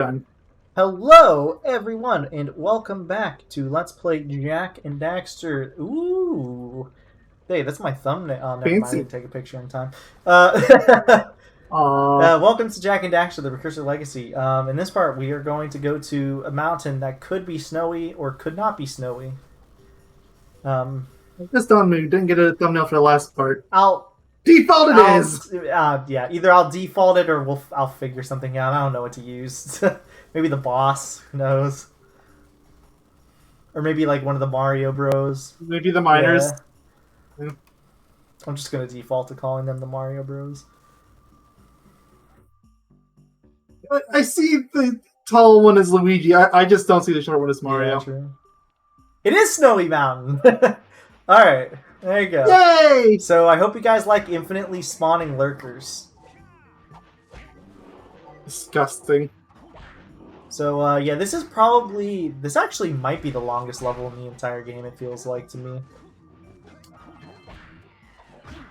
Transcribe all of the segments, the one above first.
Done. Hello, everyone, and welcome back to Let's Play Jack and Daxter. Ooh. Hey, that's my thumbnail. Oh, never mind. I Fancy. didn't take a picture in time. Uh, Aw. welcome to Jack and Daxter, the Precursor Legacy. In this part, we are going to go to a mountain that could be snowy or could not be snowy. Just on me. Didn't get a thumbnail for the last part. I'll Default it is! yeah, either I'll default it or I'll figure something out. I don't know what to use. Maybe the boss, who knows? Or maybe like one of the Mario Bros. Maybe the miners. Yeah. I'm just gonna default to calling them the Mario Bros. I see the tall one is Luigi. I just don't see the short one as Mario. Yeah, true. It is Snowy Mountain! Alright, there you go. Yay! So I hope you guys like infinitely spawning lurkers. Disgusting. So, yeah, this actually might be the longest level in the entire game, it feels like to me.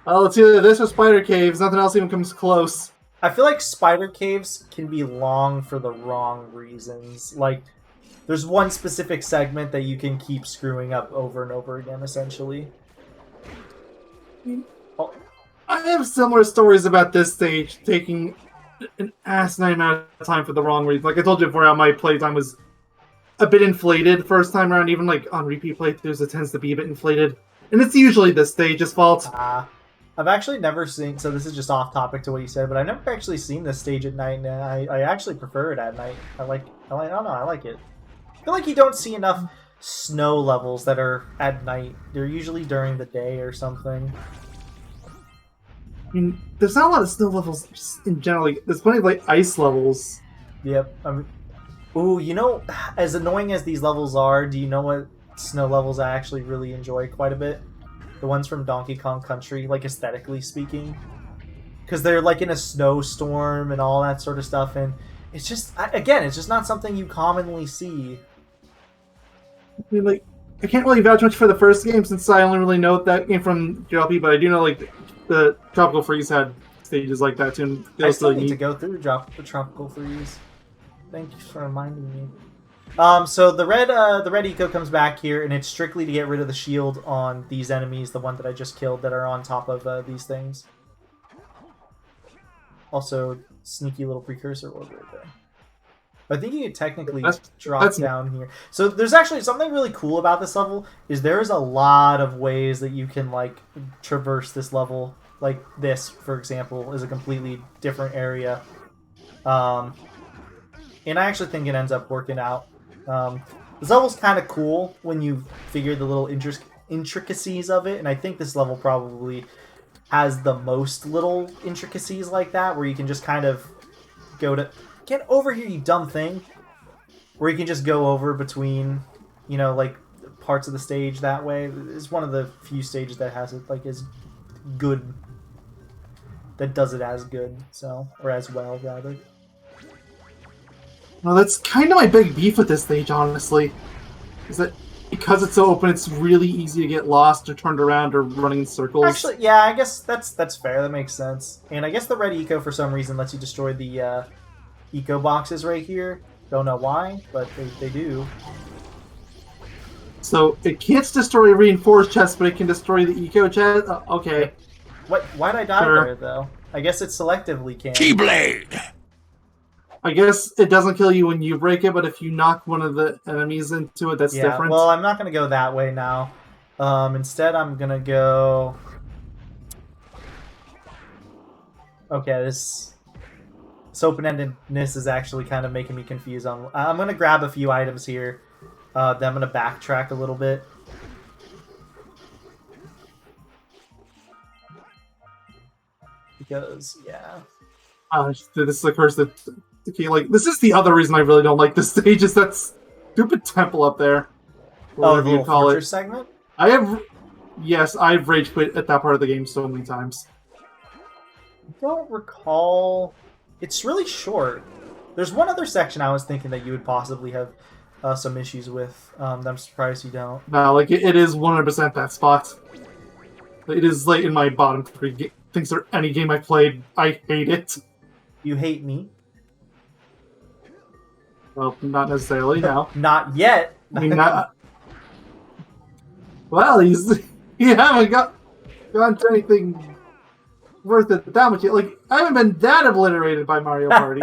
Well, it's either this or Spider Caves. Nothing else even comes close. I feel like spider caves can be long for the wrong reasons. Like, there's one specific segment that you can keep screwing up over and over again, essentially. Oh. I have similar stories about this stage taking an asinine amount of time for the wrong reason. Like I told you before, how my playtime was a bit inflated first time around. Even like on repeat playthroughs, it tends to be a bit inflated, and it's usually the stage's fault. I've actually never seen. So this is just off topic to what you said, but I've never actually seen this stage at night. And I actually prefer it at night. I don't know. I like it. I feel like you don't see enough snow levels that are at night. They're usually during the day or something. I mean, there's not a lot of snow levels just in general. Like, there's plenty of like ice levels. Yep. Ooh, you know, as annoying as these levels are, do you know what snow levels I actually really enjoy quite a bit? The ones from Donkey Kong Country, like aesthetically speaking. Because they're like in a snowstorm and all that sort of stuff, and it's just, again, it's just not something you commonly see. I mean, like, I can't really vouch much for the first game since I only really know that game from JLP, but I do know like the Tropical Freeze had stages like that too. I still need to go through the Tropical Freeze. Thank you for reminding me. So the red eco comes back here, and it's strictly to get rid of the shield on these enemies, the one that I just killed, that are on top of these things. Also, sneaky little precursor orb right there. But I think you can technically drop down here. So there's actually something really cool about this level, is there's a lot of ways that you can like traverse this level. Like this, for example, is a completely different area. And I actually think it ends up working out. This level's kind of cool when you figure the little intricacies of it, and I think this level probably has the most little intricacies like that, where you can just kind of go to... Get over here, you dumb thing! Where you can just go over between, you know, like, parts of the stage that way. It's one of the few stages that has it, like, as good... That does it as good, so... Or as well, rather. Well, that's kind of my big beef with this stage, honestly. Is that because it's so open, it's really easy to get lost or turned around or running in circles. Actually, yeah, I guess that's fair. That makes sense. And I guess the red eco, for some reason, lets you destroy the eco boxes right here. Don't know why, but they do. So it can't destroy a reinforced chest, but it can destroy the eco chest? Okay. Why'd I die there, though? I guess it selectively can. Keyblade! I guess it doesn't kill you when you break it, but if you knock one of the enemies into it, that's different. Well, I'm not going to go that way now. Instead, I'm going to go... Okay, this open-endedness is actually kind of making me confused. I'm going to grab a few items here. Then I'm going to backtrack a little bit. Because, yeah... this is the curse that... Okay, like, this is the other reason I really don't like this stage, is that stupid temple up there. Oh, the little fortress segment? Yes, I've rage quit at that part of the game so many times. I don't recall... It's really short. There's one other section I was thinking that you would possibly have some issues with. That I'm surprised you don't. No, like, it is 100% that spot. It is, like, in my bottom 3 things or any game I played. I hate it. You hate me? Well, not necessarily, no. Not yet. I mean, well, you haven't gone to anything worth it that much yet. Like, I haven't been that obliterated by Mario Party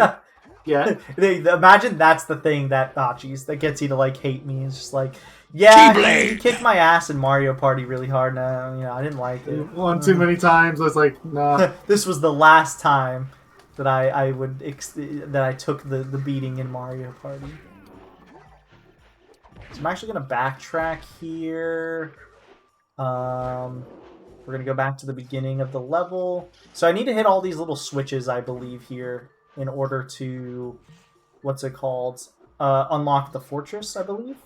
yet. Imagine that's the thing that, that gets you to, like, hate me. It's just like, yeah, he kicked my ass in Mario Party really hard. No, I didn't like it. One too many times, I was like, nah. This was the last time that I took the beating in Mario Party. So I'm actually gonna backtrack here. We're gonna go back to the beginning of the level. So I need to hit all these little switches, I believe, here in order to, what's it called? Unlock the fortress, I believe.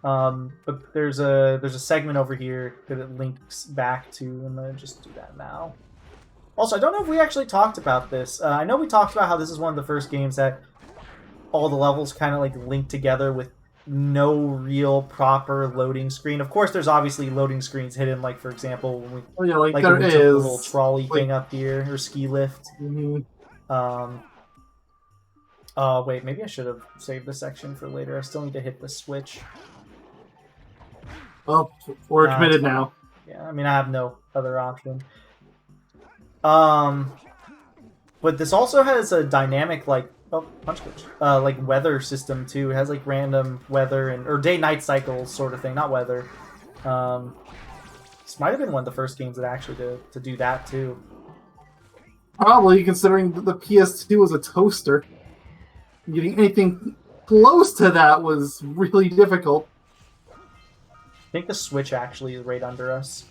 But there's a segment over here that it links back to, and I'm gonna just do that now. Also, I don't know if we actually talked about this. I know we talked about how this is one of the first games that all the levels kind of like link together with no real proper loading screen. Of course, there's obviously loading screens hidden, like for example, when we there when we is took the little trolley thing up here or ski lift. Oh wait, maybe I should have saved the section for later. I still need to hit the switch. Well, we're committed now. Yeah, I mean, I have no other option. But this also has a dynamic, like, punch glitch. Like, weather system, too. It has, like, random weather or day-night cycles sort of thing. Not weather. This might have been one of the first games that actually to do that, too. Probably, considering the PS2 was a toaster. Getting anything close to that was really difficult. I think the Switch actually is right under us.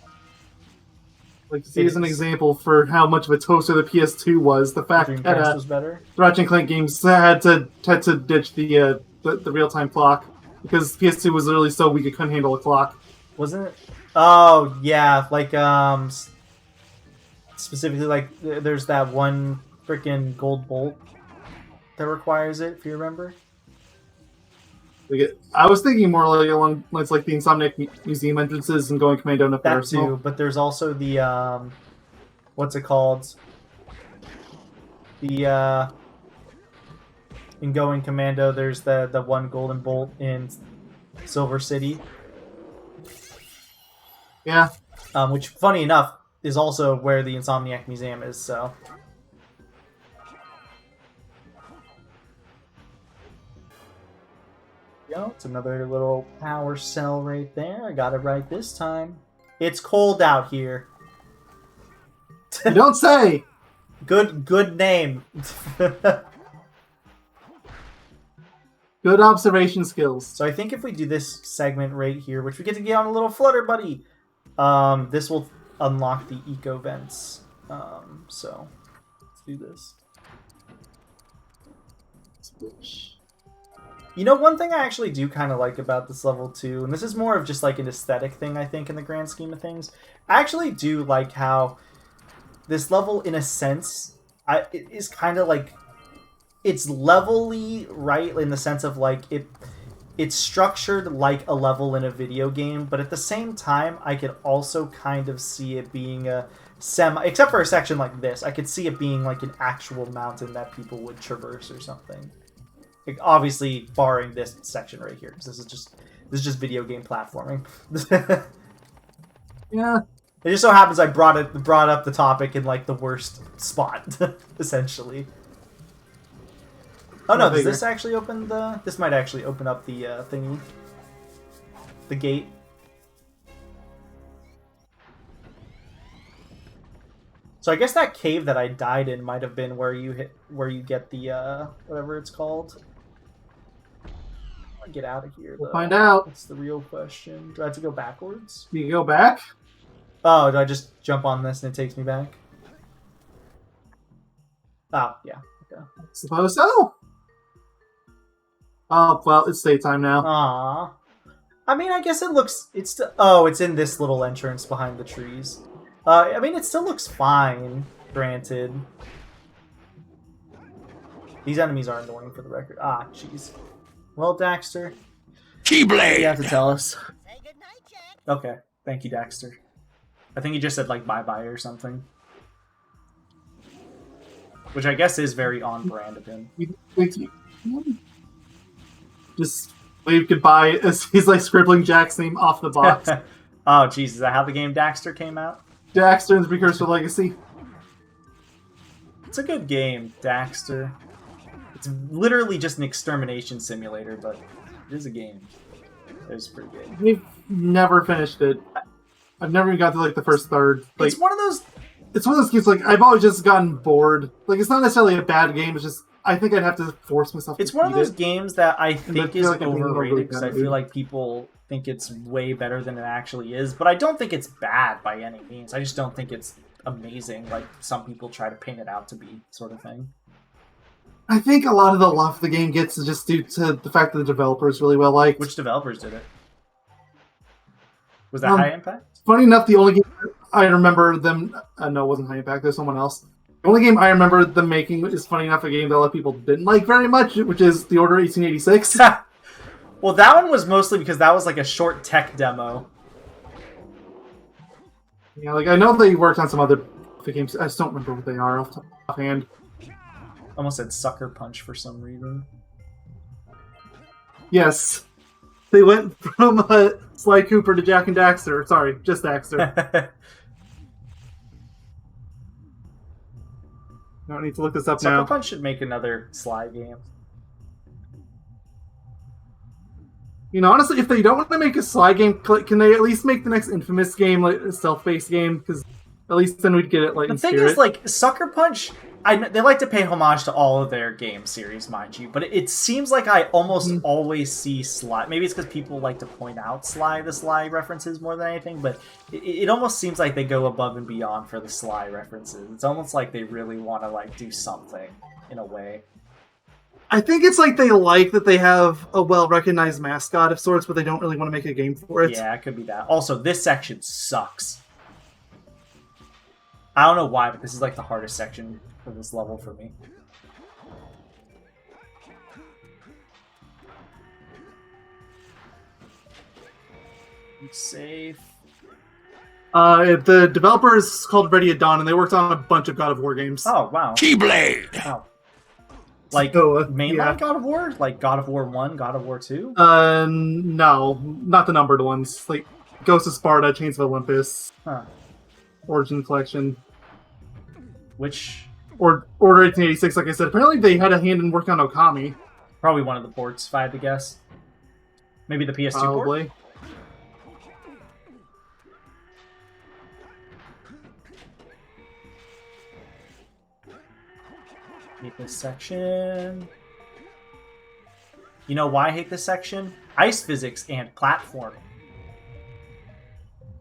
Like, see, as an example for how much of a toaster the PS2 was, the fact that was better. Ratchet & Clank games had to ditch the real-time clock because PS2 was literally so weak it couldn't handle a clock. Wasn't it? Oh yeah, like specifically like there's that one freaking gold bolt that requires it. If you remember. I was thinking more like along lines like the Insomniac Museum entrances and going commando in a personal. That too, but there's also the what's it called? The in going commando, there's the one golden bolt in Silver City. Yeah. Which, funny enough, is also where the Insomniac Museum is. So. It's another little power cell right there. I got it right this time. It's cold out here. You don't say. Good name. Good observation skills. So I think if we do this segment right here, which we get to get on a little flutter buddy, this will unlock the eco vents. So let's do this. You know, one thing I actually do kind of like about this level too, and this is more of just like an aesthetic thing, I think, in the grand scheme of things. I actually do like how this level, in a sense, it is kind of like it's levelly right in the sense of like it's structured like a level in a video game, but at the same time, I could also kind of see it being a except for a section like this, I could see it being like an actual mountain that people would traverse or something. Like, obviously, barring this section right here, because this is just video game platforming. Yeah. It just so happens I brought up the topic in like the worst spot, essentially. Oh no, does this actually open the? This might actually open up the thingy, the gate. So I guess that cave that I died in might have been where you get the whatever it's called. Get out of here. We'll find out. That's the real question. Do I have to go backwards? You can go back? Oh, do I just jump on this and it takes me back? Oh, yeah. Okay. Suppose so. Oh, well, it's daytime now. Aww. I mean, I guess it's oh, it's in this little entrance behind the trees. I mean, it still looks fine, granted. These enemies are annoying for the record. Ah, jeez. Well, Daxter, Keyblade! you have to tell us. Say goodnight, Jack. Okay, thank you, Daxter. I think he just said, like, bye-bye or something. which I guess is very on brand of him. Just wave goodbye as he's like scribbling Jack's name off the box. Oh, jeez, is that how the game Daxter came out? Daxter and the Precursor Legacy. It's a good game, Daxter. It's literally just an extermination simulator, but it is a game. It was pretty good. We've never finished it. I've never even got to like the first third. Like, it's one of those. It's one of those games. Like I've always just gotten bored. Like it's not necessarily a bad game. It's just I think I'd have to force myself. It's one of those games that I think is overrated because I feel like people think it's way better than it actually is. But I don't think it's bad by any means. I just don't think it's amazing like some people try to paint it out to be, sort of thing. I think a lot of the love the game gets is just due to the fact that the developer is really well liked. Which developers did it? Was that High Impact? Funny enough, the only game I remember them... no, it wasn't High Impact. There's someone else. The only game I remember them making is, funny enough, a game that a lot of people didn't like very much, which is The Order 1886. Well, that one was mostly because that was like a short tech demo. Yeah, like I know they worked on some other games. I just don't remember what they are offhand. Almost said Sucker Punch for some reason. Yes. They went from Sly Cooper to Jack and Daxter. Sorry, just Daxter. I don't need to look this up now. Sucker Punch should make another Sly game. You know, honestly, if they don't want to make a Sly game, can they at least make the next Infamous game like a stealth-based game? Because at least then we'd get it like. The thing is, like Sucker Punch, they like to pay homage to all of their game series, mind you, but it seems like I almost always see Sly. Maybe it's because people like to point out the Sly references more than anything, but it almost seems like they go above and beyond for the Sly references. It's almost like they really want to like do something in a way. I think it's like they like that they have a well-recognized mascot of sorts, but they don't really want to make a game for it. Yeah, it could be that. Also, this section sucks. I don't know why, but this is like the hardest section for this level for me. Safe. The developer is called Ready at Dawn, and they worked on a bunch of God of War games. Oh, wow. Keyblade! Wow. Like, so, mainline yeah. God of War? Like God of War 1, God of War 2? No. Not the numbered ones. Like, Ghost of Sparta, Chains of Olympus, Origin Collection. Which... Order 1886, like I said. Apparently they had a hand in working on Okami. Probably one of the ports, if I had to guess. Maybe the PS2 Probably. port? Hate this section. You know why I hate this section? Ice physics and platforming.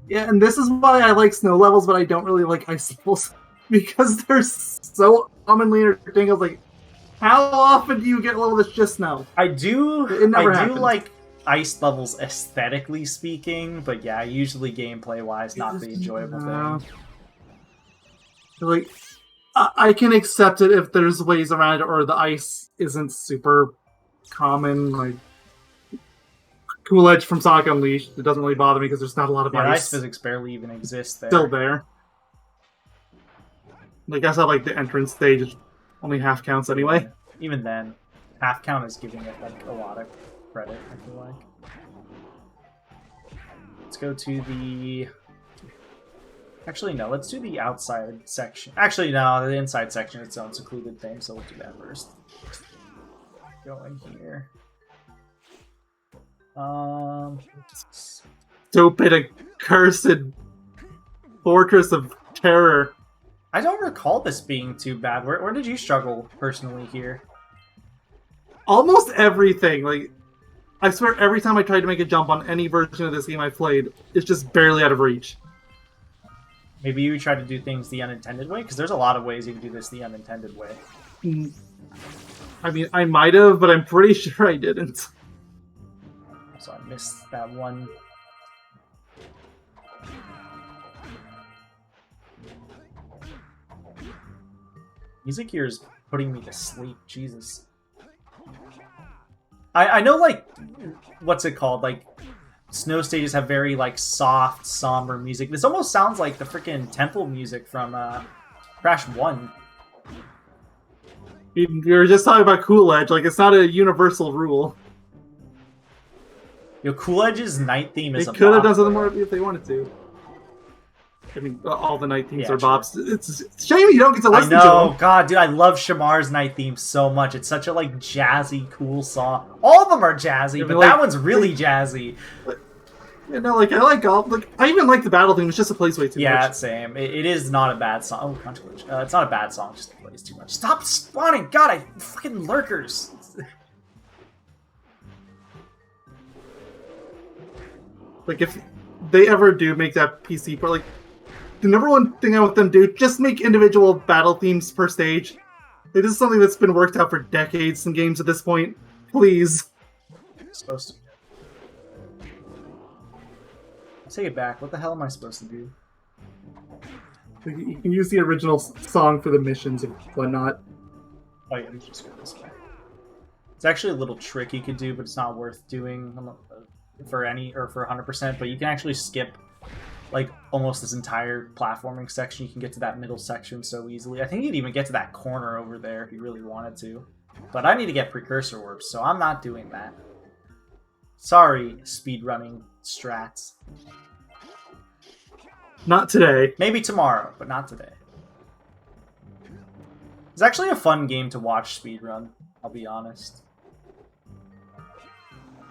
Yeah, and this is why I like snow levels, but I don't really like ice levels. Because they're so commonly entertaining. Like, how often do you get a level that's just snow? I do like ice levels aesthetically speaking, but yeah, usually gameplay-wise, not the enjoyable thing. Like, I can accept it if there's ways around it, or the ice isn't super common. Like, Cool Edge from Sonic Unleashed, it doesn't really bother me because there's not a lot of ice. Ice physics barely even exists there. Still there. Like, I said, like, the entrance stage is only half counts anyway. Even then, half count is giving it, like, a lot of credit, I feel like. Let's go to the... Actually, no, let's do the outside section. Actually, no, the inside section is its own secluded thing, so we'll do that first. Go in here. Stupid, accursed Fortress of Terror. I don't recall this being too bad. Where did you struggle personally here? Almost everything. Like, I swear every time I tried to make a jump on any version of this game I played, it's just barely out of reach. Maybe you try to do things the unintended way? Because there's a lot of ways you can do this the unintended way. I mean, I might have, but I'm pretty sure I didn't. So I missed that one. Music here is putting me to sleep. Jesus. I know, like, what's it called? Like, snow stages have very, like, soft, somber music. This almost sounds like the freaking temple music from Crash 1. We were just talking about Cool Edge. Like, it's not a universal rule. Yo, Cool Edge's night theme is They a could have bop, done something though. more if they wanted to. I mean, all the night themes Yeah, are true. bops. It's a shame you don't get to I listen to know, them. God, dude, I love Shamar's night theme so much. It's such a like jazzy, cool song. All of them are jazzy, Yeah, but like- that one's really jazzy. You know, like, I like all... Like, I even like the battle theme. It's just it plays way too Yeah, much. same. It is not a bad song. Oh, punch glitch. It's not a bad song, just it plays too much. Stop spawning! God, I fucking lurkers! Like, if they ever do make that PC part, like, the number one thing I want them to do, just make individual battle themes per stage. Like, this is something that's been worked out for decades in games at this point. Please. Supposed to. Take it back. What the hell am I supposed to do? Like, you can use the original song for the missions and whatnot. Oh yeah, let's just go this way. It's actually a little trick you could do, but it's not worth doing for 100%. But you can actually skip like almost this entire platforming section. You can get to that middle section so easily. I think you'd even get to that corner over there if you really wanted to. But I need to get Precursor orbs, so I'm not doing that. Sorry, speedrunning strats. Not today. Maybe tomorrow, but not today. It's actually a fun game to watch speedrun, I'll be honest.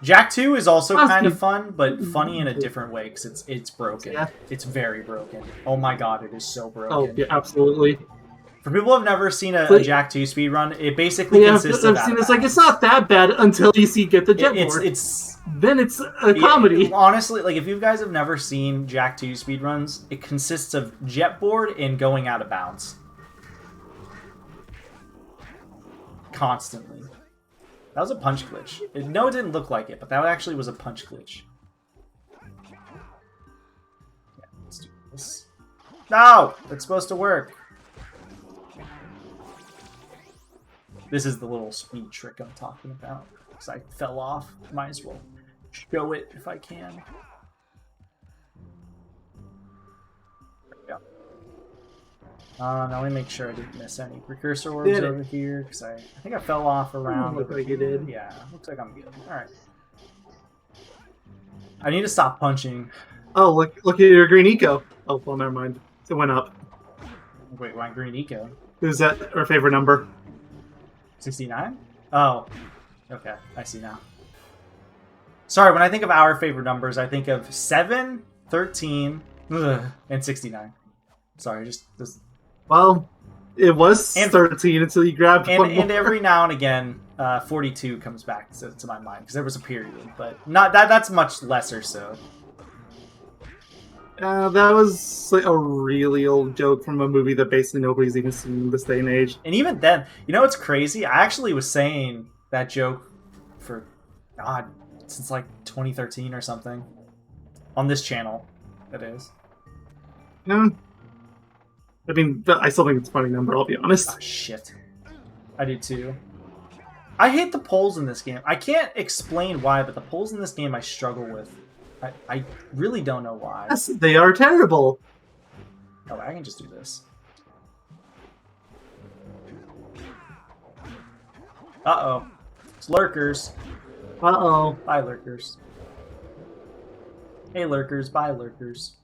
Jak 2 is also kind of fun, but funny in a different way, because it's broken. Yeah. It's very broken. Oh my god, it is so broken. Oh, yeah, absolutely. For people who have never seen a Jak 2 speedrun, it basically consists of... I've seen it's like, it's not that bad until you get the jet board. Then it's a comedy. Honestly, like, if you guys have never seen Jak 2 speedruns, it consists of jetboard and going out of bounds. Constantly. That was a punch glitch. No, it didn't look like it, but that actually was a punch glitch. Yeah, let's do this. No! It's supposed to work. This is the little speed trick I'm talking about. Because I fell off. Might as well show it if I can. There we go. Now let me make sure I didn't miss any precursor orbs over here. Because I think I fell off around. Look like you did. Yeah, looks like I'm good. Alright. I need to stop punching. Oh, look at your green eco. Oh, well, never mind. It went up. Wait, why green eco? Who's that our favorite number? 69? Oh. Okay, I see now. Sorry, when I think of our favorite numbers, I think of 7, 13, and 69. Sorry, just... Well, it was 13 until you grabbed one more. And every now and again, 42 comes back to my mind, because there was a period, but not that's much lesser so. That was like a really old joke from a movie that basically nobody's even seen in this day and age. And even then, you know what's crazy? I actually was saying that joke for, God, since like 2013 or something. On this channel, that is. Yeah. I mean, I still think it's a funny number, I'll be honest. Oh, shit. I do too. I hate the polls in this game. I can't explain why, but the polls in this game I struggle with. I really don't know why. Yes, they are terrible. Oh, I can just do this. Uh-oh. It's lurkers. Uh-oh. Bye, lurkers. Hey, lurkers. Bye, lurkers.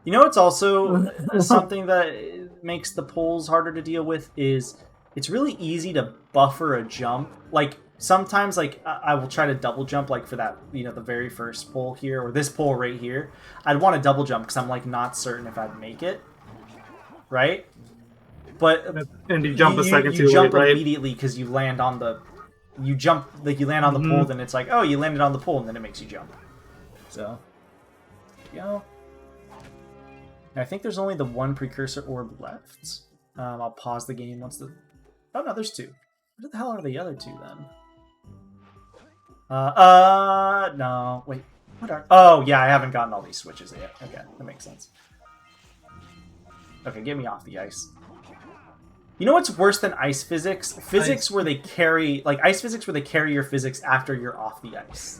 You know what's also something that makes the pulls harder to deal with is it's really easy to buffer a jump. Like, sometimes, like, I will try to double jump, like, for that, you know, the very first pull here, or this pull right here. I'd want to double jump because I'm, like, not certain if I'd make it. Right? But... And you jump a second too late, right? You jump right? immediately because you land on the... You jump, like, you land on the pull, then it's like, oh, you landed on the pull, and then it makes you jump. So, there you go. I think there's only the one precursor orb left. I'll pause the game once the... Oh, no, there's two. What the hell are the other two, then? No. Wait. What are... Oh, yeah, I haven't gotten all these switches yet. Okay, that makes sense. Okay, get me off the ice. You know what's worse than ice physics? Physics where they carry... Like, ice physics where they carry your physics after you're off the ice.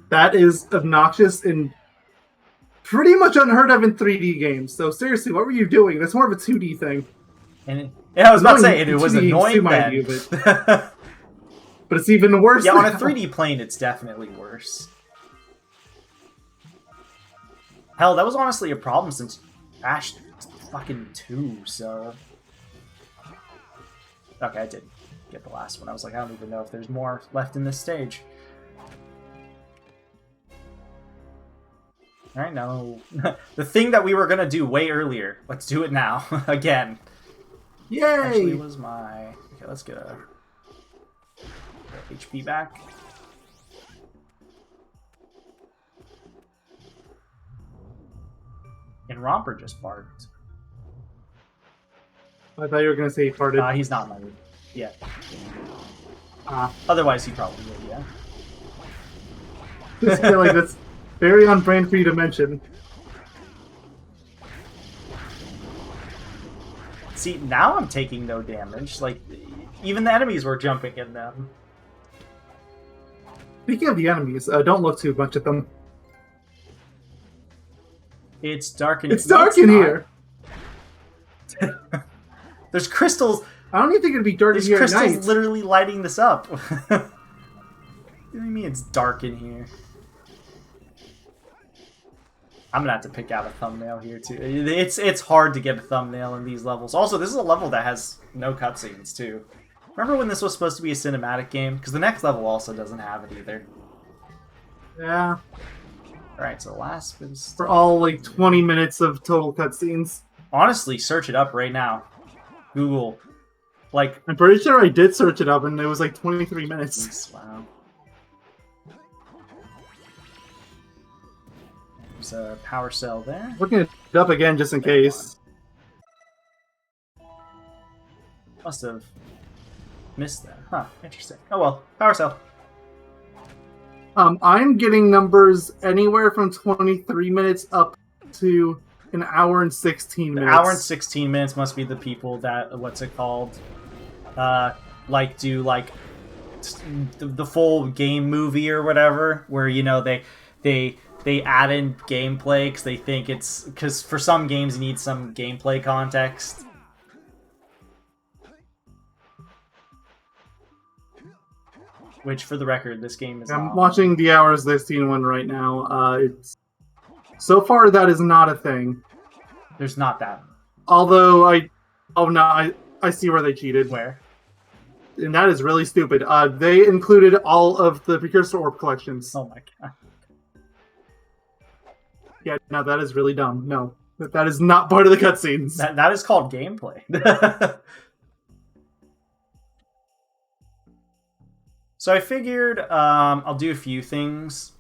That is obnoxious and pretty much unheard of in 3D games. So seriously, what were you doing? That's more of a 2D thing. And Yeah, I was about to say, it was annoying then. then. But it's even worse Yeah, now. on a 3D plane, it's definitely worse. Hell, that was honestly a problem since Ash fucking 2, so... Okay, I did get the last one. I was like, I don't even know if there's more left in this stage. Alright, no. The thing that we were gonna do way earlier. Let's do it now. Again. Yay! Actually was my... Okay, let's get a... HP back. And Romper just barked. I thought you were going to say he farted. He's not in my mood yet. Ah. Otherwise, he probably would, yeah. Just feel like that's very on brand for you to mention. See, now I'm taking no damage. Like, even the enemies were jumping in them. Speaking of the enemies, don't look too much at them. It's dark in It's dark in here! There's crystals. I don't even think it'd be dark in here at night. There's crystals literally lighting this up. What do you mean it's dark in here? I'm gonna have to pick out a thumbnail here too. It's hard to get a thumbnail in these levels. Also, this is a level that has no cutscenes too. Remember when this was supposed to be a cinematic game? Because the next level also doesn't have it either. Yeah. Alright, so last is... For all, like, 20 minutes of total cutscenes. Honestly, search it up right now. Google. Like... I'm pretty sure I did search it up, and it was, like, 23 minutes. Wow. There's a power cell there. Looking it up again, just in case. Must have missed that. Huh, interesting. Oh well, power cell. I'm getting numbers anywhere from 23 minutes up to an hour and 16 minutes. An hour and 16 minutes must be the people that, what's it called? Like, do, like, the full game movie or whatever, where, you know, they add in gameplay because they think it's... Because for some games you need some gameplay context. Which, for the record, this game is... I'm watching the Hours 16 one right now. It's so far that is not a thing. There's not that. Although I see where they cheated. Where? And that is really stupid. They included all of the Precursor Orb collections. Oh my god. Yeah, no, that is really dumb. No, that is not part of the cutscenes. That is called gameplay. So I figured I'll do a few things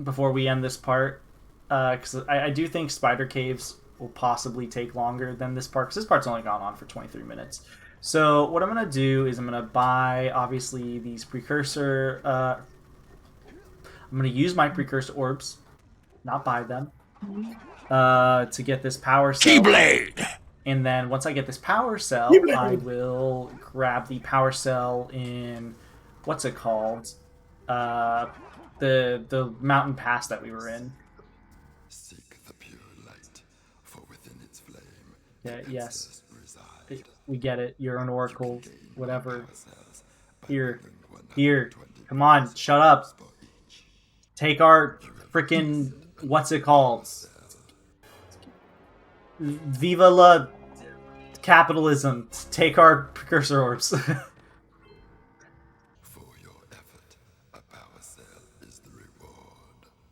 before we end this part. Because I do think Spider Caves will possibly take longer than this part. Because this part's only gone on for 23 minutes. So what I'm going to do is I'm going to buy, obviously, these Precursor... I'm going to use my Precursor Orbs. Not buy them. To get this power cell. Keyblade! And then once I get this power cell, Keyblade. I will grab the power cell in... What's it called? The mountain pass that we were in. Seek the pure light, for within its flame. Yeah, yes. We get it. You're an oracle. Whatever. Here. Come on, shut up. Take our freaking... What's it called? Viva la capitalism. Take our Precursor Orbs.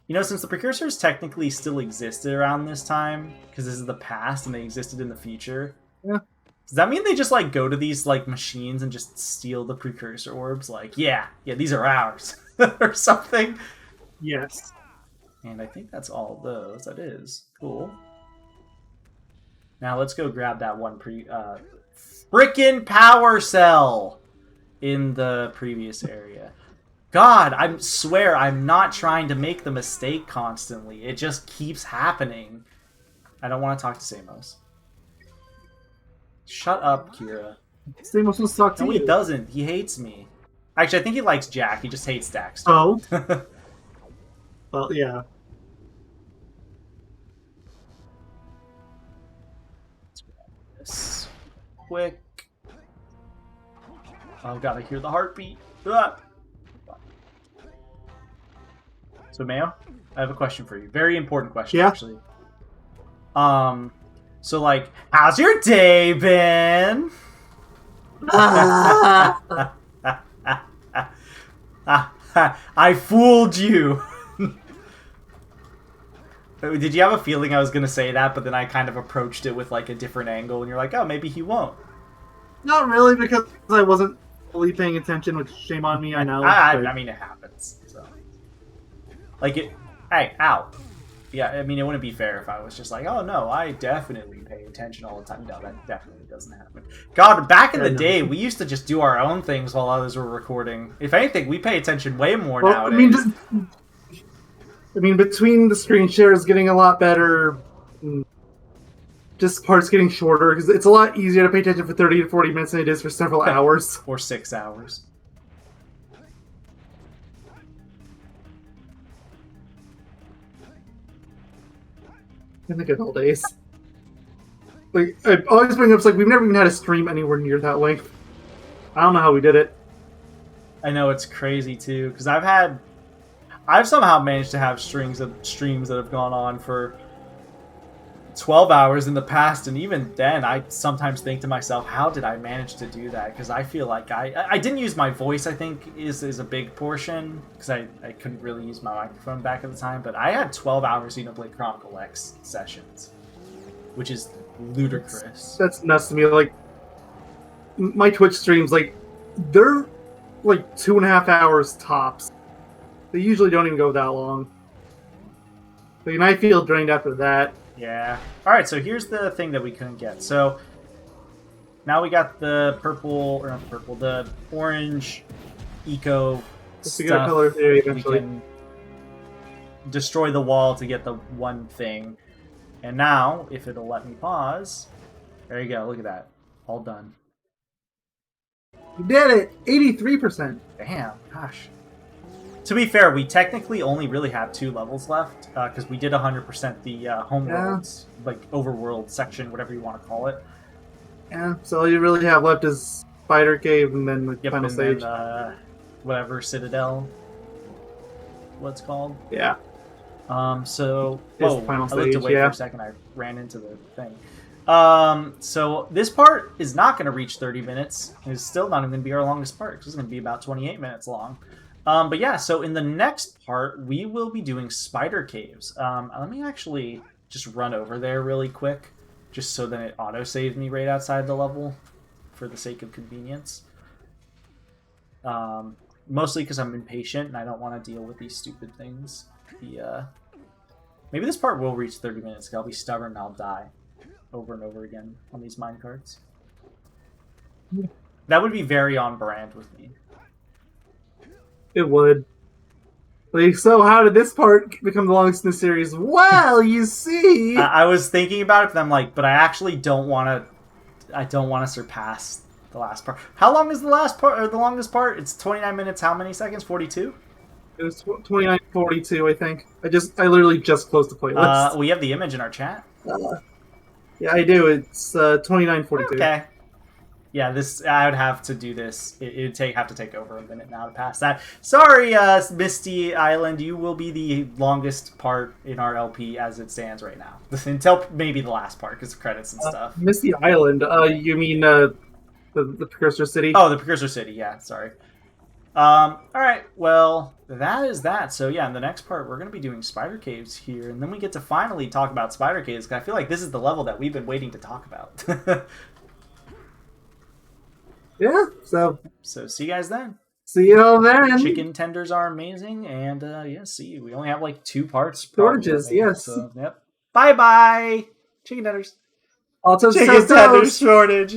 You know, since the Precursors technically still existed around this time, because this is the past and they existed in the future, yeah. Does that mean they just, like, go to these, like, machines and just steal the Precursor Orbs? Like, yeah, these are ours. Or something? Yes. And I think that's all of those. That is. Cool. Now let's go grab that one frickin' power cell in the previous area. God, I swear I'm not trying to make the mistake constantly. It just keeps happening. I don't want to talk to Samos. Shut up, Kira. Samos wants to talk to No, you. he doesn't. He hates me. Actually, I think he likes Jack. He just hates Daxter. Oh? Well, yeah. This. quick. Oh, gotta hear the heartbeat. Ah. So, Mayo, I have a question for you. Very important question, actually. So, like, how's your day been? I fooled you. Did you have a feeling I was going to say that, but then I kind of approached it with, like, a different angle, and you're like, oh, maybe he won't? Not really, because I wasn't fully paying attention, which shame on me, I know. I mean, it happens. So. Like, hey, ow. Yeah, I mean, it wouldn't be fair if I was just like, oh, no, I definitely pay attention all the time. No, that definitely doesn't happen. God, back in the day, we used to just do our own things while others were recording. If anything, we pay attention way more nowadays. I mean, between the screen shares getting a lot better, just parts getting shorter, because it's a lot easier to pay attention for 30 to 40 minutes than it is for several hours. Or 6 hours. In the good old days. Like, I always bring up, like, we've never even had a stream anywhere near that length. I don't know how we did it. I know, it's crazy, too, because I've somehow managed to have streams that have gone on for 12 hours in the past, and even then, I sometimes think to myself, how did I manage to do that? Because I feel like I didn't use my voice, I think, is a big portion, because I couldn't really use my microphone back at the time, but I had 12 hours Xenoblade Chronicle X sessions, which is ludicrous. That's nuts to me. Like, my Twitch streams, like, they're, like, 2.5 hours tops. They usually don't even go that long. Like, and I feel drained after that. Yeah. Alright, so here's the thing that we couldn't get. So, now we got the purple, or not the purple, the orange eco stuff. Color theory eventually. We can destroy the wall to get the one thing. And now, if it'll let me pause, there you go, look at that. All done. You did it! 83%. Damn, gosh. To be fair, we technically only really have 2 levels left, because we did 100% the homeworlds, like overworld section, whatever you want to call it. Yeah, so all you really have left is Spider Cave and then the final stage. Then, whatever, Citadel, what's called. Yeah. So, the final I looked stage, away for a second, I ran into the thing. So this part is not going to reach 30 minutes. It's still not even going to be our longest part, because it's going to be about 28 minutes long. But yeah, so in the next part, we will be doing spider caves. Let me actually just run over there really quick, just so that it auto-saves me right outside the level, for the sake of convenience. Mostly because I'm impatient and I don't want to deal with these stupid things. Maybe this part will reach 30 minutes, 'cause I'll be stubborn and I'll die over and over again on these minecarts. That would be very on brand with me. It would. Like, so how did this part become the longest in the series? Well, you see... I was thinking about it, but I'm like, but I actually don't want to... I don't want to surpass the last part. How long is the last part, or the longest part? It's 29 minutes, how many seconds? 42? It was 29:42, I think. I literally just closed the playlist. We have the image in our chat. Yeah, I do. It's 29:42. Okay. Yeah, I would have to do this. It would have to take over a minute now to pass that. Sorry, Misty Island, you will be the longest part in our LP as it stands right now. Until maybe the last part, because of credits and stuff. Misty Island, you mean the Precursor City? Oh, the Precursor City, yeah, sorry. Alright, well, that is that. So yeah, in the next part, we're going to be doing spider caves here, and then we get to finally talk about spider caves, because I feel like this is the level that we've been waiting to talk about. Yeah, so see you guys then. See you all then. Chicken tenders are amazing, and yeah, see you. We only have like 2 parts. Shortages, yes. So, yep. Bye-bye! Chicken tenders. Also, Chicken tenders shortage.